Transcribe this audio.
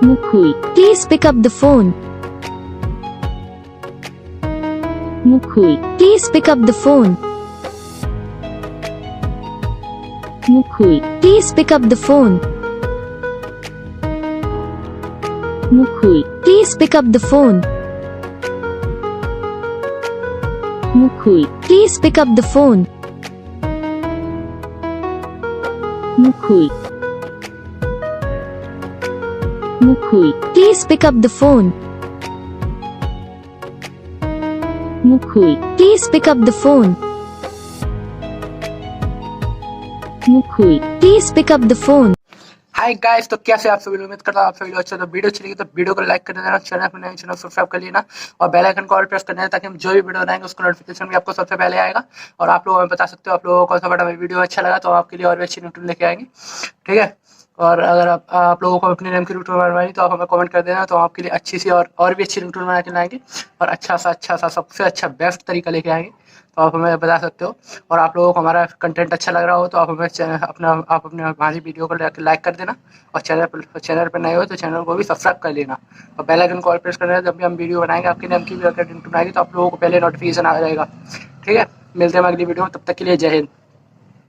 Mukul, please pick up the phone. Mukul, please pick up the phone. Mukul, please pick up the phone. Mukul, please pick up the phone. Mukul, please pick up the phone. Mukul. Mukul, please pick up the phone. Mukul, please pick up the phone. Mukul, please pick up the phone. Hi guys, तो कैसे आप सभी लोग? उम्मीद करता हूँ आप सभी लोग अच्छा। तो वीडियो अच्छी लगी तो वीडियो को लाइक कर देना, चैनल पर नए चैनल सब्सक्राइब कर लेना और बेल आइकन को ऑल प्रेस कर देना ताकि हम जो भी वीडियो बनाएंगे उसका नोटिफिकेशन भी आपको सबसे पहले आएगा। और आप लोग हमें बता सकते हो आप लोगों को कौन सा बड़ा वीडियो अच्छा लगा, तो आपके लिए और भी अच्छी न्यूट्रल लेके आएंगे, ठीक है। और अगर आप लोगों को अपने नेम की न्यूट्रल बनवानी तो आप हमें कमेंट कर देना, तो आपके लिए अच्छी सी और भी अच्छी न्यूट्रल बना के लाएंगे और अच्छा सा सबसे अच्छा बेस्ट तरीका लेके आएंगे, तो आप हमें बता सकते हो। और आप लोगों को हमारा कंटेंट अच्छा लग रहा हो तो आप हमें अपने हमारी वीडियो को लाइक कर देना और चैनल पर नए हो तो चैनल को भी सब्सक्राइब कर लेना और बेल आइकन को ऑल प्रेस कर देना। जब भी हम वीडियो बनाएंगे आपके नेम की भी अगर ringtone आएगी तो आप लोगों को पहले नोटिफिकेशन आ जाएगा, ठीक है। मिलते हैं अगली वीडियो में, तब तक के लिए जय हिंद।